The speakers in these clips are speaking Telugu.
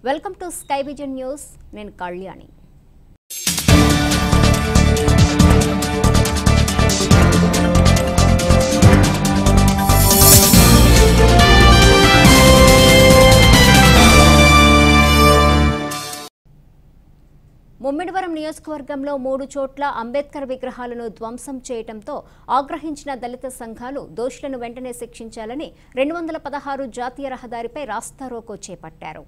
Welcome to sky vision news. నేను కళ్యాణి. ముమ్మిడివరం నియోజకవర్గంలో 3 చోట్ల అంబేద్కర్ విగ్రహాలను ధ్వంసం చేయడంతో ఆగ్రహించిన దళిత సంఘాలు దోషులను వెంటనే శిక్షించాలని 216 జాతీయ రహదారిపై రాస్తారోకో చేపట్టారు.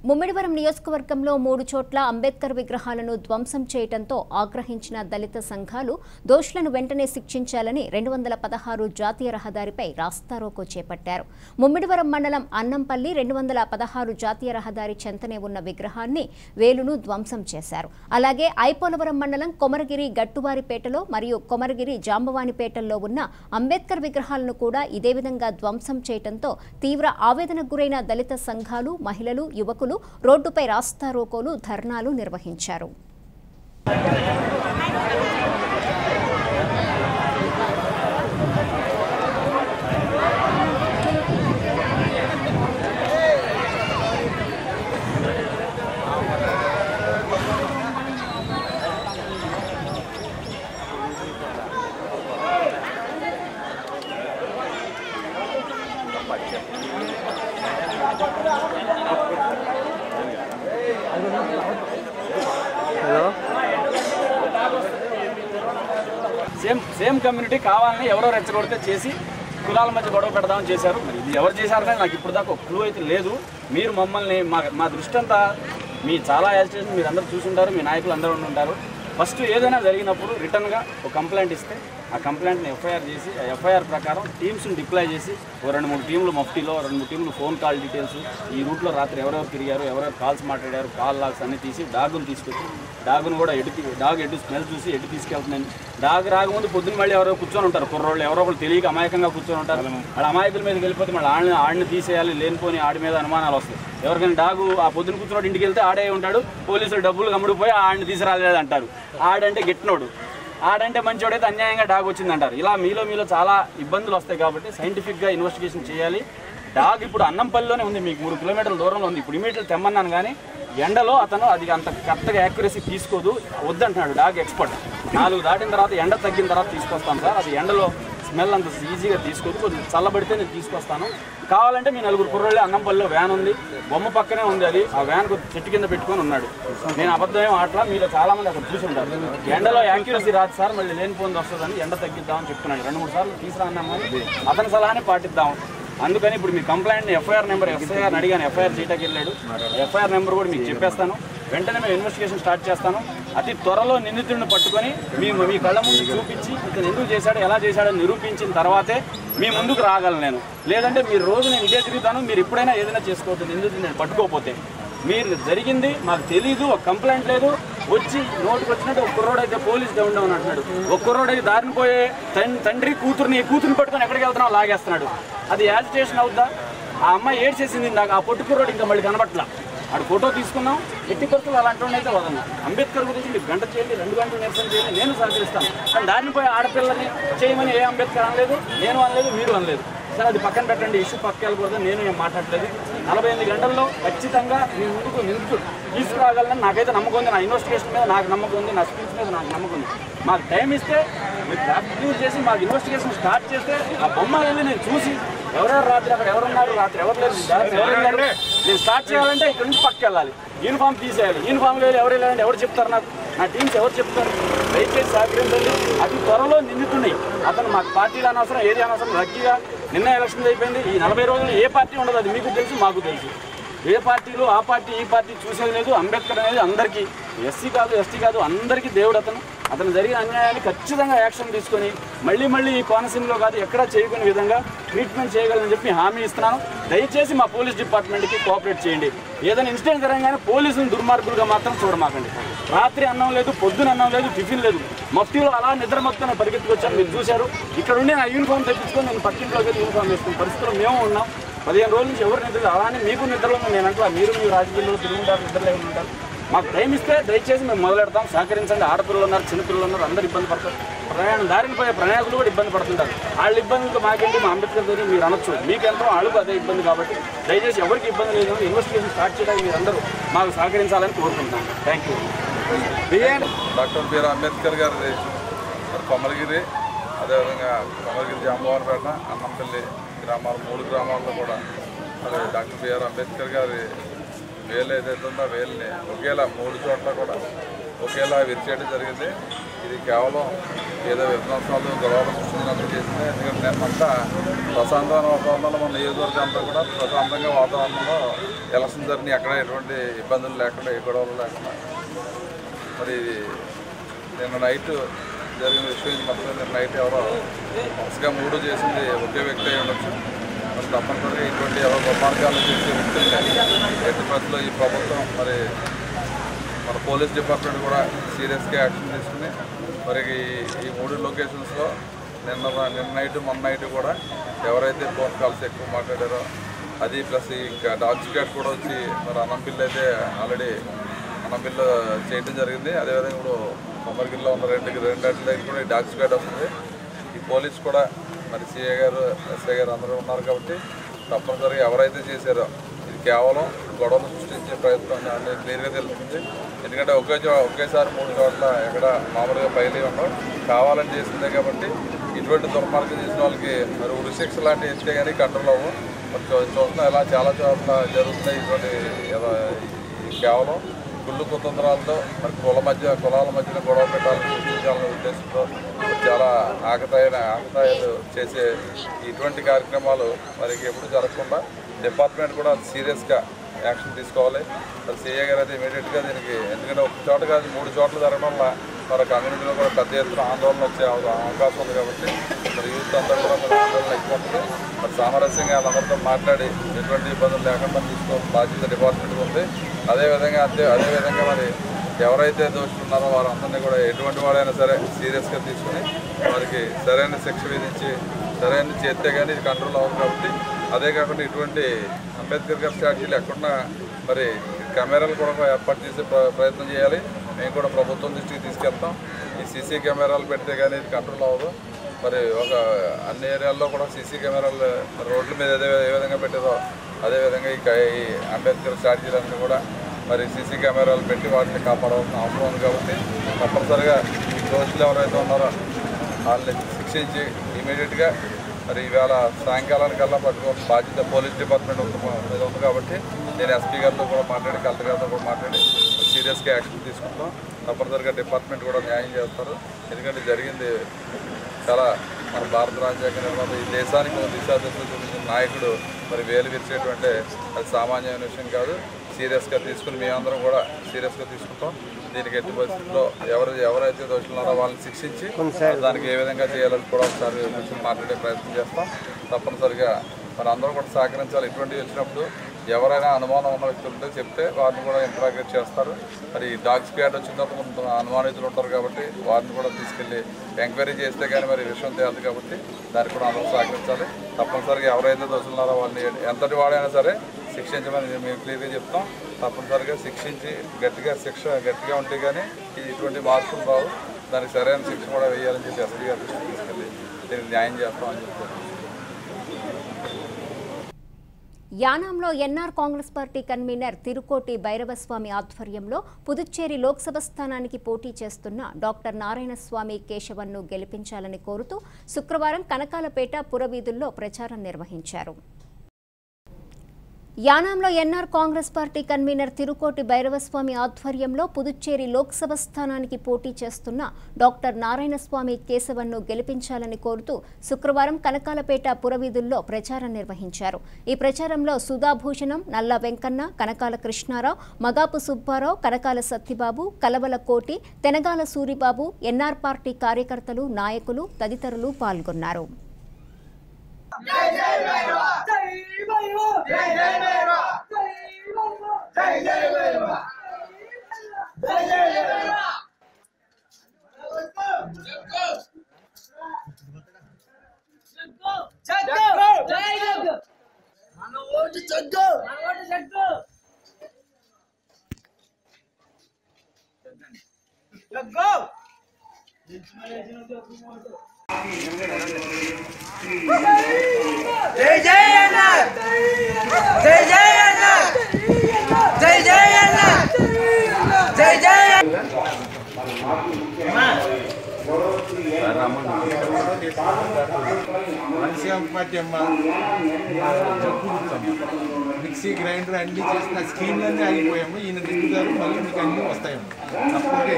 ముమ్మిడివరం నియోజకవర్గంలో 3 చోట్ల అంబేద్కర్ విగ్రహాలను ధ్వంసం చేయడంతో ఆగ్రహించిన దళిత సంఘాలు దోషులను వెంటనే శిక్షించాలని 216 జాతీయ రహదారిపై రాస్తారోకో చేపట్టారు. ముమ్మిడివరం మండలం అన్నంపల్లి 216 జాతీయ రహదారి చెంతనే ఉన్న విగ్రహాన్ని వేలును ధ్వంసం చేశారు. అలాగే ఐపోలవరం మండలం కొమరగిరి గట్టువారిపేటలో మరియు కొమరగిరి జాంబవానిపేటల్లో ఉన్న అంబేద్కర్ విగ్రహాలను కూడా ఇదే విధంగా ధ్వంసం చేయడంతో తీవ్ర ఆవేదనకు గురైన దళిత సంఘాలు, మహిళలు, యువకులు రోడ్డుపై రాస్తారోకోలు, ధర్నాలు నిర్వహించారు. సేమ్ కమ్యూనిటీ కావాలని ఎవరో రెచ్చగొడితే చేసి కులాల మధ్య గొడవ పెడదామని చేశారు. మరి ఇది ఎవరు చేశారనే నాకు ఇప్పుడు దాకా ఒక క్లూ అయితే లేదు. మీరు మమ్మల్ని మా దృష్టి అంతా మీ చాలా యాజిటేషన్ మీరు అందరూ చూసుంటారు, మీ నాయకులు అందరూ ఉంటారు. ఫస్ట్ ఏదైనా జరిగినప్పుడు రిటర్న్గా ఒక కంప్లైంట్ ఇస్తే ఆ కంప్లైంట్ని ఎఫ్ఐఆర్ చేసి ఆ ఎఫ్ఐఆర్ ప్రకారం టీమ్స్ని డిప్లాయ్ చేసి ఓ 2-3 టీంలు మఫ్టీలో 2-3 టీంలు ఫోన్ కాల్ డీటెయిల్స్, ఈ రూట్లో రాత్రి ఎవరెవరు తిరిగారు, ఎవరెవరు కాల్స్ మాట్లాడారు, కాల్ లాగ్స్ అన్నీ తీసి డాగును తీసుకొచ్చి డాగును కూడా డాగ్ ఎటు స్మెల్ చూసి ఎటు తీసుకెళ్తుందని, డాగ్ రాకముందు పొద్దున్న మళ్ళీ ఎవరో కూర్చొని ఉంటారు, కుర్రోళ్ళు ఎవరో ఒకరు తెలియక అమాయకంగా కూర్చొని ఉంటారు. వాళ్ళ అమాయకుల మీదకి వెళ్ళిపోతే మళ్ళీ ఆడిని తీసేయాలి, లేనిపోని ఆడి మీద అనుమానాలు వస్తాయి. ఎవరికైనా డాగు ఆ పొద్దున కూర్చున్నాడు ఇంటికి వెళ్తే ఆడే ఉంటాడు, పోలీసులు డబ్బులు గమ్ముడిపోయి ఆడిని తీసుకురాలేదు అంటారు. ఆడంటే గిట్టినోడు, ఆడంటే మంచివాడైతే అన్యాయంగా డాగ్ వచ్చిందంటారు. ఇలా మీలో చాలా ఇబ్బందులు వస్తాయి కాబట్టి సైంటిఫిక్గా ఇన్వెస్టిగేషన్ చేయాలి. డాగ్ ఇప్పుడు అన్నంపల్లిలోనే ఉంది, మీకు 3 కిలోమీటర్ల దూరంలో ఉంది. ఇప్పుడు ఇమీడియట్ తెమ్మన్నాను కానీ ఎండలో అతను అది అంత కరెక్ట్గా యాక్యురసీ తీసుకోదు, వద్దంటున్నాడు. డాగ్ ఎక్స్పర్ట్ 4 దాటిన తర్వాత ఎండ తగ్గిన తర్వాత తీసుకొస్తాను సార్, అది ఎండలో స్మెల్ అంత ఈజీగా తీసుకోదు, కొంచెం చల్లబడితే నేను తీసుకొస్తాను, కావాలంటే మీ 4 కుర్రోళ్ళే అన్నంపల్లిలో వ్యాన్ ఉంది, బొమ్మ పక్కనే ఉంది, అది ఆ వ్యాన్ చెట్టు కింద పెట్టుకొని ఉన్నాడు. నేను అబద్ధమే ఆటలా, మీలో చాలామంది అక్కడ చూసి ఉంటారు. ఎండలో యాక్యురసీ రాదు సార్, మళ్ళీ లేనిపోయింది వస్తుందని ఎండ తగ్గిద్దామని చెప్తున్నాడు. 2-3 సార్లు తీసుకురా అన్నామని అతని సలహానే పాటిద్దాం. అందుకని ఇప్పుడు మీ కంప్లైంట్ని ఎఫ్ఐఆర్ నెంబర్ ఎస్ఐఆర్ని అడిగాను, ఎఫ్ఐఆర్ చేయటానికి వెళ్ళాడు. ఎఫ్ఐఆర్ నెంబర్ కూడా మీకు చెప్పేస్తాను. వెంటనే మేము ఇన్వెస్టిగేషన్ స్టార్ట్ చేస్తాను. అతి త్వరలో నిందితుడిని పట్టుకొని మీ కళ్ళ ముందు చూపించి ఇతను ఎందుకు చేశాడు, ఎలా చేశాడని నిరూపించిన తర్వాతే మీ ముందుకు రాగలను నేను. లేదంటే మీరు రోజు నేను ఇదే తిరుగుతాను, మీరు ఎప్పుడైనా ఏదైనా చేసుకోవచ్చు. నిందితుడిని నేను పట్టుకోకపోతే మీరు జరిగింది మాకు తెలీదు, ఒక కంప్లైంట్ లేదు, వచ్చి నోటికి వచ్చినట్టు ఒక కుర్రోడైతే పోలీస్ డౌన్ అంటున్నాడు, ఒక కుర్రోడైతే దారిని పోయే తండ్రి కూతుర్ని పట్టుకొని ఎక్కడికి వెళ్తున్నావు లాగేస్తున్నాడు. అది యాజిటేషన్ అవుద్దా? ఆ అమ్మాయి ఏడ్చేసింది నాకు, ఆ పొట్టు కుర్రోడు ఇంకా మళ్ళీ కనబట్లా. ఆడు ఫోటో తీసుకున్నాం, ఎట్టి పరిస్థితులు అలాంటి అయితే వదలను. అంబేద్కర్ గురించి మీరు గంట చేయండి, 2 గంటలు నిరసన చేయండి, నేను సహకరిస్తాను. కానీ దారిని పోయి ఆడపిల్లని చేయమని ఏ అంబేద్కర్ అనలేదు, నేను అనలేదు, మీరు అనలేదు. సార్ అది పక్కన పెట్టండి, ఇష్యూ పక్క వెళ్ళకూడదు, నేను ఏం మాట్లాడలేదు. 48 గంటల్లో ఖచ్చితంగా మీ ముందుకు నిలుచు తీసుకురాగలని నాకైతే నమ్మకం ఉంది. నా ఇన్వెస్టిగేషన్ మీద నాకు నమ్మకం ఉంది, నా స్పీచ్ మీద నాకు నమ్మకం ఉంది. మాకు టైం ఇస్తే మీరు ప్రాక్టీస్ చేసి మాకు ఇన్వెస్టిగేషన్ స్టార్ట్ చేస్తే ఆ బొమ్మ వెళ్ళి నేను చూసి ఎవరెవరు రాత్రి అక్కడ ఎవరున్నారు, రాత్రి ఎవరు లేరు, ఎవరు నేను స్టార్ట్ చేయాలంటే ఇక్కడ నుంచి పక్కకి వెళ్ళాలి, యూనిఫామ్ తీసేయాలి. యూనిఫామ్లో ఎవరు వెళ్ళాలంటే ఎవరు చెప్తారు నాకు, నా టీమ్స్ ఎవరు చెప్తారు? దయచేసి సహకరించండి. అతి త్వరలో నిందితున్నాయి. అతను మాకు పార్టీలు అనవసరం, ఏది అనవసరం. లక్కీగా నిన్న ఎలక్షన్ అయిపోయింది. ఈ 40 రోజులు ఏ పార్టీ ఉండదు, అది మీకు తెలుసు, మాకు తెలుసు. ఏ పార్టీలు ఆ పార్టీ ఈ పార్టీ చూసేది లేదు. అంబేద్కర్ అనేది అందరికీ, ఎస్సీ కాదు ఎస్టీ కాదు, అందరికీ దేవుడు. అతను జరిగిన అన్యాయాన్ని ఖచ్చితంగా యాక్షన్ తీసుకొని మళ్ళీ ఈ కోనసీమలో కాదు ఎక్కడా చేయకునే విధంగా ట్రీట్మెంట్ చేయగలని చెప్పి హామీ ఇస్తున్నాను. దయచేసి మా పోలీస్ డిపార్ట్మెంట్కి కోఆపరేట్ చేయండి. ఏదైనా ఇన్సిడెంట్ జరగగానే పోలీసులు దుర్మార్గులుగా మాత్రం చూడమాకండి. రాత్రి అన్నం లేదు, పొద్దున అన్నం లేదు, టిఫిన్ లేదు, మఫ్టీలో అలా నిద్ర మొత్తం పరిగెత్తుకొచ్చాను, మీరు చూశారు. ఇక్కడ ఉండి నా యూనిఫామ్ తెప్పించుకొని నేను పక్కింట్లోకి వెళ్ళి యూనిఫామ్ వేసుకున్న పరిస్థితుల్లో మేము ఉన్నాం. 15 రోజుల నుంచి ఎవరు నిద్ర, అలానే మీకు నిద్రలో నేను అంటా, మీరు మీ రాజకీయాల్లో తిరుగుంటారు, నిద్రలో ఉంటారు. మాకు టైం ఇస్తే దయచేసి మేము మొదలెడతాం. సహకరించండి. ఆడపిల్లలు ఉన్నారు, చిన్నపిల్లలు ఉన్నారు, అందరూ ఇబ్బంది పడతారు. దారిని పోయే ప్రయాణికులు కూడా ఇబ్బంది పడుతుంటారు. వాళ్ళ ఇబ్బందులు మాకేంటి, మా అంబేద్కర్ గారిని మీరు అనొచ్చు, మీకెంతో వాళ్ళకు అదే ఇబ్బంది. కాబట్టి దయచేసి ఎవరికి ఇబ్బంది లేదు, ఇన్వెస్టిగేషన్ స్టార్ట్ చేయడానికి మీరందరూ మాకు సహకరించాలని కోరుకుంటున్నాను. Thank you. Doctor B R Ambedkar గారి కొమరగిరి, అదేవిధంగా కొమరగిరి, జాంబవరపేట, అన్నంపల్లి గ్రామాలు 3 గ్రామాల్లో కూడా మరి డాక్టర్ బిఆర్ అంబేద్కర్ గారి వేలు ఏదైతే ఉందో వేలుని ఒకేలా 3 చోట్ల కూడా ఒకేలా విరిచేయడం జరిగింది. ఇది కేవలం ఏదో విధ్వంసాలు గొడవలు సృష్టించినట్టు చేసింది. ఎందుకంటే నేనంతా ప్రశాంతమైన వాతావరణంలో మన నియోజకవర్గం అంతా కూడా ప్రశాంతంగా వాతావరణంలో ఎలక్షన్ జరిగినాయి. ఎక్కడ ఎటువంటి ఇబ్బందులు లేకుండా, ఏ గొడవలు లేకుండా. మరి నిన్న నైట్ జరిగిన విషయం మొత్తం నిన్న నైట్ ఎవరో వరుసగా 3 చేసింది ఒకే వ్యక్తి అయి ఉండొచ్చు. మరి తప్పనిసరిగా ఇటువంటి ఎవరో దుర్మార్గాలు చేసే వ్యక్తులు ఎట్టి పరిస్థితుల్లో ఈ ప్రభుత్వం మరి మన పోలీస్ డిపార్ట్మెంట్ కూడా సీరియస్గా యాక్షన్ తీసుకుని మరి ఈ 3 లొకేషన్స్లో నిన్న నైట్ మొన్న నైట్ కూడా ఎవరైతే ఫోన్ కాల్స్ ఎక్కువ మాట్లాడారో అది ప్లస్ ఇంకా డాగ్ స్క్వాడ్ కూడా వచ్చి మరి అన్నంపిల్లి అయితే ఆల్రెడీ అన్నంపిల్లి చేయడం జరిగింది. అదేవిధంగా ఇప్పుడు కొమరగిరిలో ఉన్న రెండు దగ్గర కూడా ఈ డాగ్ స్క్వాడ్ వస్తుంది. ఈ పోలీస్ కూడా మరి సిఐ గారు, ఎస్ఐ గారు అందరూ ఉన్నారు. కాబట్టి తప్పనిసరిగా ఎవరైతే చేశారో ఇది కేవలం గొడవలు సృష్టించే ప్రయత్నం అనేది క్లియర్గా తెలుస్తుంది. ఎందుకంటే ఒకేసారి 3 చోట్ల ఎక్కడ మామూలుగా ఫైల్ ఉండవు, కావాలని చేసిందే. కాబట్టి ఇటువంటి దుర్మార్గం చేసిన వాళ్ళకి మరి ఉరిశిక్ష లాంటివి ఇస్తే కానీ కంట్రోల్ అవ్వవు. మరి చూస్తున్నా ఇలా చాలా చోట్ల జరుగుతున్నాయి. ఇటువంటి కేవలం కుళ్ళు కుతంత్రాలతో మరి కులాల మధ్యన గొడవ పెట్టాలని సృష్టించాలనే ఉద్దేశంతో చాలా ఆకతాయాలు చేసే ఇటువంటి కార్యక్రమాలు మరి ఎప్పుడు జరగకుండా డిపార్ట్మెంట్ కూడా సీరియస్గా యాక్షన్ తీసుకోవాలి. మరి సిఐ గారు అయితే ఇమీడియట్గా దీనికి, ఎందుకంటే ఒక చోట కాదు 3 చోట్ల జరగడం వల్ల మరి కమ్యూనిటీలో కూడా పెద్ద ఎత్తున ఆందోళన వచ్చే అవకాశం ఉంది. కాబట్టి మరి యూత్ అంతా కూడా మరి ఆందోళన ఎక్కువ ఉంటుంది. మరి సామరస్యంగా వాళ్ళందరితో మాట్లాడి ఎటువంటి ఇబ్బందులు లేకుండా తీసుకోవాల్సిన బాధ్యత డిపార్ట్మెంట్ ఉంది. అదేవిధంగా మరి ఎవరైతే దోషులున్నారో వారందరినీ కూడా ఎటువంటి వాడైనా సరే సీరియస్గా తీసుకుని వారికి సరైన శిక్ష విధించి సరైన చేస్తే కానీ ఇది కంట్రోల్ అవ్వదు. కాబట్టి అదే కాకుండా ఇటువంటి అంబేద్కర్ గారి స్టాచ్యూలు ఎక్కడున్నా మరి కెమెరాలు కూడా ఏర్పాటు చేసే ప్రయత్నం చేయాలి. మేము కూడా ప్రభుత్వం దృష్టికి తీసుకెళ్తాం. ఈ సీసీ కెమెరాలు పెడితే కానీ ఇది కంట్రోల్ అవ్వదు. మరి అన్ని ఏరియాల్లో కూడా సీసీ కెమెరాలు రోడ్ల మీద ఏ విధంగా పెట్టారో అదేవిధంగా ఈ అంబేద్కర్ స్టాచ్యూలన్నీ కూడా మరి సీసీ కెమెరాలు పెట్టి వాటిని కాపాడాల్సిన అవసరం ఉంది. కాబట్టి తప్పనిసరిగా ఈ దోషులు ఎవరైతే ఉన్నారో వాళ్ళని శిక్షించి ఇమీడియట్గా మరి ఈవేళ సాయంకాలానికల్లా పట్టుకోవాల్సిన బాధ్యత పోలీస్ డిపార్ట్మెంట్ మీద ఉంది. కాబట్టి నేను ఎస్పీ గారితో కూడా మాట్లాడి, కలెక్టర్ గారితో కూడా మాట్లాడి సీరియస్గా యాక్షన్ తీసుకుంటాం. తప్పనిసరిగా డిపార్ట్మెంట్ కూడా న్యాయం చేస్తారు. ఎందుకంటే జరిగింది చాలా మన భారత రాజ్యాంగ నిర్మాత ఈ దేశానికి దిశాదశలు చూపించిన నాయకుడు మరి వేలు విరిచేటువంటి అది సామాన్యమైన విషయం కాదు. సీరియస్గా తీసుకుని మేమందరం కూడా సీరియస్గా తీసుకుంటాం. దీనికి ఎట్టి పరిస్థితుల్లో ఎవరైతే దోషులున్నారో వాళ్ళని శిక్షించి దానికి ఏ విధంగా చేయాలని కూడా ఒకసారి కొంచెం మాట్లాడే ప్రయత్నం చేస్తాం. తప్పనిసరిగా మరి అందరూ కూడా సహకరించాలి. ఇటువంటివి వచ్చినప్పుడు ఎవరైనా అనుమానం ఉన్న వ్యక్తులు ఉంటే చెప్తే వారిని కూడా ఇంటరాగేట్ చేస్తారు. మరి డాగ్ స్క్వాడ్ వచ్చినప్పుడు కొంత అనుమానితులు ఉంటారు. కాబట్టి వారిని కూడా తీసుకెళ్ళి ఎంక్వైరీ చేస్తే కానీ మరి విషయం తేలదు. కాబట్టి దానికి కూడా అందరూ సహకరించాలి. తప్పనిసరిగా ఎవరైతే దోషులున్నారో వాళ్ళని ఎంతటి వాడైనా సరే శిక్షించమని మేము క్లియర్గా చెప్తాం. తప్పనిసరిగా శిక్షించి గట్టిగా ఉంటే కానీ ఇటువంటి మార్పులు రావు. దానికి సరైన శిక్ష కూడా వేయాలని చెప్పి ఎస్పీ గారు తీసుకెళ్ళి దీనికి న్యాయం చేస్తామని చెప్తారు. యానాంలో NR Congress party convener Tirukoti Bhairavaswamy ఆధ్వర్యంలో పుదుచ్చేరి లోక్సభ స్థానానికి పోటీ చేస్తున్న డాక్టర్ నారాయణస్వామి కేశవన్ను గెలిపించాలని కోరుతూ శుక్రవారం కనకాలపేట పురవీధుల్లో ప్రచారం నిర్వహించారు. యానాంలో NR Congress party convener Tirukoti Bhairavaswamy ఆధ్వర్యంలో పుదుచ్చేరి లోక్సభ స్థానానికి పోటీ చేస్తున్న డాక్టర్ నారాయణస్వామి కేశవన్ను గెలిపించాలని కోరుతూ శుక్రవారం కనకాలపేట పురవీధుల్లో ప్రచారం నిర్వహించారు. ఈ ప్రచారంలో సుధాభూషణం, నల్ల వెంకన్న, కనకాల కృష్ణారావు, మగాపు సుబ్బారావు, కనకాల సత్యబాబు, కలవల కోటి, తెనగాల సూరిబాబు, ఎన్ఆర్ పార్టీ కార్యకర్తలు, నాయకులు తదితరులు పాల్గొన్నారు. జై జై భైరవ జై భైరవ జై జై భైరవ జై జై భైరవ జై జై భైరవ జగ్గో జై జగ్గో మన ఓటు జగ్గో జగ్గో జై జై అన్న జై జై అన్న జై జై అన్న జై జై పార్టీ అమ్మ మిక్సీ గ్రైండర్ అన్ని చేసిన స్కీమ్లన్నీ ఆగిపోయాము. ఈయన దిగుతారు, మళ్ళీ మీకు అన్నీ వస్తాయమ్మ. తప్పకే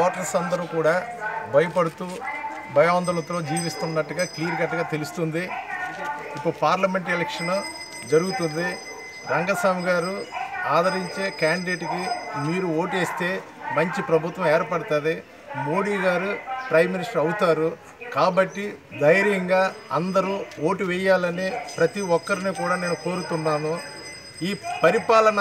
ఓటర్స్ అందరూ కూడా భయపడుతూ భయాందోళనతో జీవిస్తున్నట్టుగా క్లియర్ కట్గా తెలుస్తుంది. ఇప్పుడు పార్లమెంట్ ఎలక్షన్ జరుగుతుంది. రంగస్వామి గారు ఆదరించే క్యాండిడేట్కి మీరు ఓటేస్తే మంచి ప్రభుత్వం ఏర్పడుతుంది. మోడీ గారు ప్రైమ్ మినిస్టర్ అవుతారు. కాబట్టి ధైర్యంగా అందరూ ఓటు వేయాలని ప్రతి ఒక్కరిని కూడా నేను కోరుతున్నాను. ఈ పరిపాలన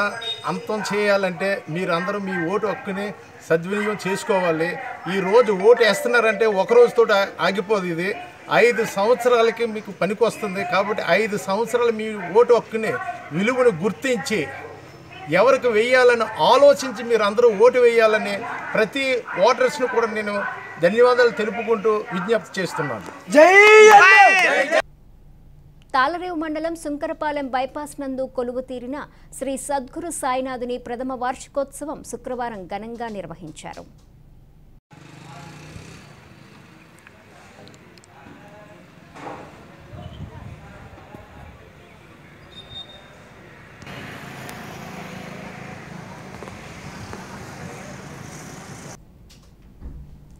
అంతం చేయాలంటే మీరందరూ మీ ఓటు హక్కుని సద్వినియోగం చేసుకోవాలి. ఈరోజు ఓటు వేస్తున్నారంటే ఒకరోజుతో ఆగిపోదు. ఇది 5 సంవత్సరాలకి మీకు పనికి వస్తుంది. కాబట్టి 5 సంవత్సరాలు మీ ఓటు హక్కుని విలువను గుర్తించి ఎవరికి వేయాలని ఆలోచించి మీరు అందరూ ఓటు వేయాలని ప్రతి ఓటర్స్ను కూడా నేను ధన్యవాదాలు తెలుపుకుంటూ విజ్ఞప్తి చేస్తున్నాను. తాళరేవు మండలం సుంకరపాలెం బైపాస్ నందు కొలువు తీరిన శ్రీ సద్గురు సాయినాథుని ప్రథమ వార్షికోత్సవం శుక్రవారం ఘనంగా నిర్వహించారు.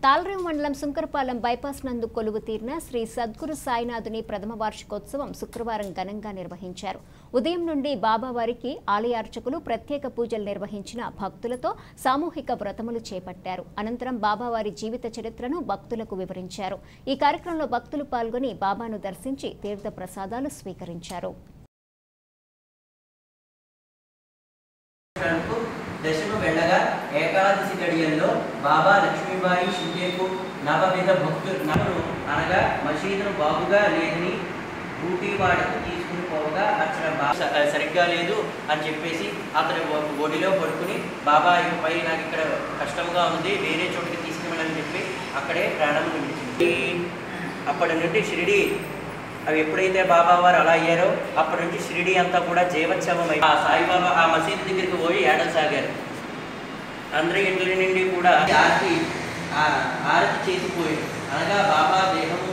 తాళరేవు మండలం సుంకరపాలెం బైపాస్ నందు కొలువు తీరిన శ్రీ సద్గురు సాయినాథుని ప్రథమ వార్షికోత్సవం శుక్రవారం ఘనంగా నిర్వహించారు. ఉదయం నుండి బాబావారికి ఆలయ అర్చకులు ప్రత్యేక పూజలు నిర్వహించిన భక్తులతో సామూహిక వ్రతములు చేపట్టారు. అనంతరం బాబావారి జీవిత చరిత్రను భక్తులకు వివరించారు. ఈ కార్యక్రమంలో భక్తులు పాల్గొని బాబాను దర్శించి తీర్థ ప్రసాదాలు స్వీకరించారు. దశకు వెళ్ళగా ఏకాదశి గడియల్లో బాబా లక్ష్మీబాయి షిండేకు నవవిధ భక్తులు అనగా మసీదును బాగుగా లేదని ఊటీవాడకు తీసుకుని పోవగా అక్కడ సరిగ్గా లేదు అని చెప్పేసి అతని ఒడిలో పడుకుని బాబా పై నాకు ఇక్కడ కష్టంగా ఉంది, వేరే చోటుకి తీసుకువెళ్ళని చెప్పి అక్కడే ప్రాణం విడిచింది. అప్పటి నుండి షిరిడి అవి ఎప్పుడైతే బాబా వారు అలా అయ్యారో అప్పటి నుంచి షిరిడి అంతా కూడా జీవోత్సవం అయి ఆ సాయిబాబా ఆ మసీదు దగ్గరికి పోయి ఏడసాగారు. అందరి ఇంటి నుండి కూడా ఆరతి చేసిపోయాడు. అనగా బాబా దేహము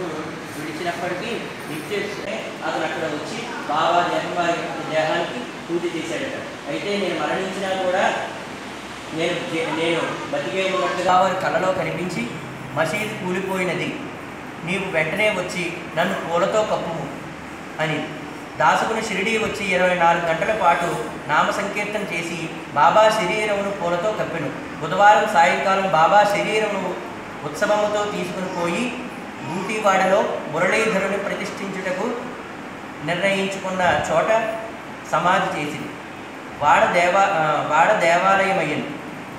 విడిచినప్పటికీ నిత్య అతను అక్కడ వచ్చి బాబా దేహానికి పూజ చేశాడట. అయితే నేను మరణించినా కూడా నేను బతికే ఉన్నట్టుగా వారి కళ్ళలో కనిపించి మసీదు కూలిపోయినది, నీవు వెంటనే వచ్చి నన్ను పూలతో కప్పుము అని దాసుకుని షిరిడీ వచ్చి 24 గంటల పాటు నామ సంకీర్తన చేసి బాబా శరీరమును పూలతో కప్పెను. బుధవారం సాయంకాలం బాబా శరీరమును ఉత్సవముతో తీసుకుని పోయి ఊటీవాడలో మురళీధరుని ప్రతిష్ఠించుటకు నిర్ణయించుకున్న చోట సమాధి చేసింది. వాడ దేవాలయమయ్యింది.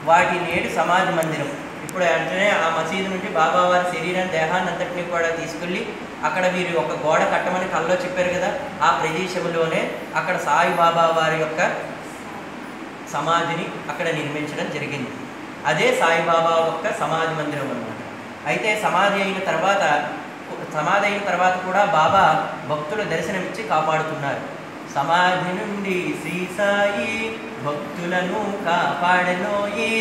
వాటి నేడు సమాధి మందిరం. ఇప్పుడు వెంటనే ఆ మసీదు నుండి బాబావారి శరీరాన్ని దేహాన్ని అంతటినీ కూడా తీసుకెళ్ళి అక్కడ వీరు ఒక గోడ కట్టమని కల్లో చెప్పారు కదా, ఆ ప్రదేశంలోనే అక్కడ సాయిబాబా వారి యొక్క సమాధిని అక్కడ నిర్మించడం జరిగింది. అదే సాయిబాబా యొక్క సమాధి మందిరం అన్నమాట. అయితే సమాధి అయిన తర్వాత కూడా బాబా భక్తుల దర్శనమిచ్చి కాపాడుతున్నారు. సమాధి నుండి శ్రీ సాయి భక్తులను కాపాడనోయి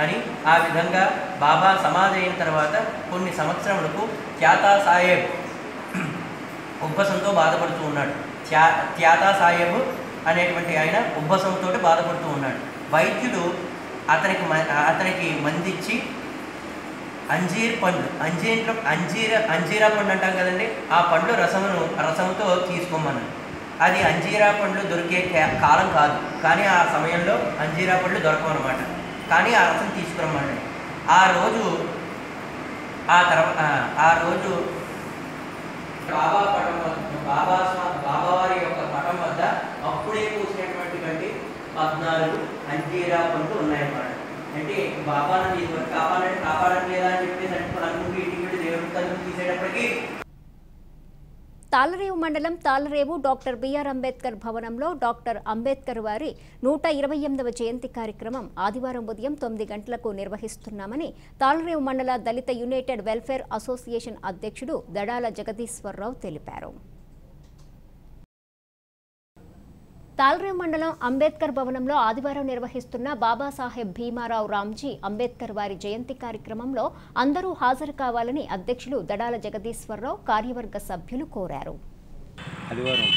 అని ఆ విధంగా బాబా సమాధి అయిన తర్వాత కొన్ని సంవత్సరములకు త్యాతా సాహెబ్ ఉబ్బసంతో బాధపడుతూ ఉన్నాడు. త్యాతా సాహెబ్ అనేటువంటి ఆయన ఉబ్బసంతో బాధపడుతూ ఉన్నాడు. వైద్యుడు అతనికి మందిచ్చి అంజీర్ పండ్లు అంజీరా పండు అంటాం కదండి, ఆ పండ్లు రసంతో తీసుకోమన్నాడు. అది అంజీరా పండ్లు దొరికే కాలం కాదు, కానీ ఆ సమయంలో అంజీరా పండ్లు దొరకవన్నమాట. కానీ ఆ రసం తీసుకురమ్మన్నాడు. ఆ రోజు బాబావారి యొక్క పటం వద్ద అప్పుడే పూసినటువంటి 14 అంజీరా పండ్లు ఉన్నాయన్నమాట. అంటే బాబాను కాపాడట్లేదా అని చెప్పేసి అనుకుంటూ ఇంటికి వెళ్ళి దేవుడి తల్లి వచ్చినప్పటికీ తాళ్లరేవు మండలం తాళ్లరేవు డాక్టర్ బిఆర్ అంబేద్కర్ భవనంలో డాక్టర్ అంబేద్కర్ వారి 128వ జయంతి కార్యక్రమం ఆదివారం ఉదయం 9 గంటలకు నిర్వహిస్తున్నామని తాళ్లరేవు మండల దళిత యునైటెడ్ వెల్ఫేర్ అసోసియేషన్ అధ్యక్షుడు దడాల జగదీశ్వరరావు తెలిపారు. తాళ్లరేవు మండలం అంబేద్కర్ భవనంలో ఆదివారం నిర్వహిస్తున్న బాబాసాహెబ్ భీమారావు రామ్జీ అంబేద్కర్ వారి జయంతి కార్యక్రమంలో అందరూ హాజరు కావాలని అధ్యక్షులు దడాల జగదీశ్వరరావు కార్యవర్గ సభ్యులు కోరారు. ఆదివారం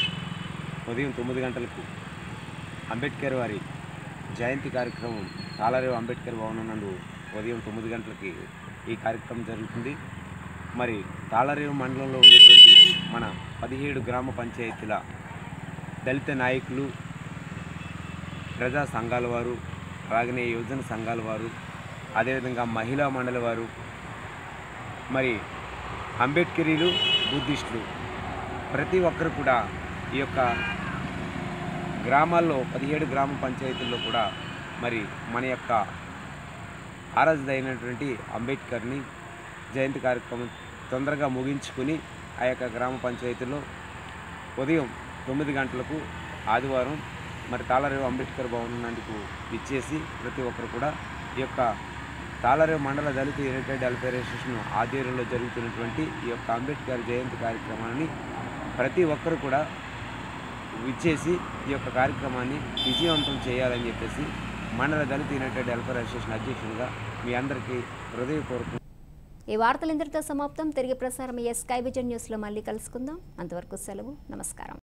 ఉదయం 9 గంటలకు అంబేద్కర్ వారి జయంతి కార్యక్రమం తాళ్లరేవు అంబేద్కర్ భవనం నందు ఉదయం 9 గంటలకి ఈ కార్యక్రమం జరుగుతుంది. మరి తాళ్లరేవు మండలంలో ఉండేటువంటి మన 17 గ్రామ పంచాయతీల దళిత నాయకులు, ప్రజా సంఘాల వారు, అలాగనే యువజన సంఘాల వారు, అదేవిధంగా మహిళా మండలి వారు, మరి అంబేద్కరీలు, బుద్ధిస్టులు ప్రతి ఒక్కరు కూడా ఈ యొక్క గ్రామాల్లో 17 గ్రామ పంచాయతీల్లో కూడా మరి మన యొక్క ఆరాధ్యుడైనటువంటి అంబేద్కర్ని జయంతి కార్యక్రమం తొందరగా ముగించుకుని ఆ యొక్క గ్రామ పంచాయతీలో ఉదయం 9 గంటలకు ఆదివారం మరి తాళ్లరేవు అంబేద్కర్ భవనం నందుకు ఇచ్చేసి ప్రతి ఒక్కరు కూడా ఈ యొక్క తాళ్లరేవు మండల దళిత యునైటెడ్ వెల్ఫేర్ అసోసియేషన్ ఆధ్వర్యంలో జరుగుతున్నటువంటి ఈ యొక్క అంబేద్కర్ జయంతి కార్యక్రమాన్ని ప్రతి ఒక్కరు కూడా ఇచ్చేసి ఈ యొక్క కార్యక్రమాన్ని విజయవంతం చేయాలని చెప్పేసి మండల దళిత యునైటెడ్ వెల్ఫేర్ అసోసియేషన్ అధ్యక్షునిగా మీ అందరికీ హృదయపూర్వక. ఈ వార్తలు ఇంతటితో సమాప్తం. తిరిగి ప్రసారం అయ్యే స్కై విజన్ న్యూస్లో మళ్ళీ కలుసుకుందాం. అంతవరకు సెలవు. నమస్కారం.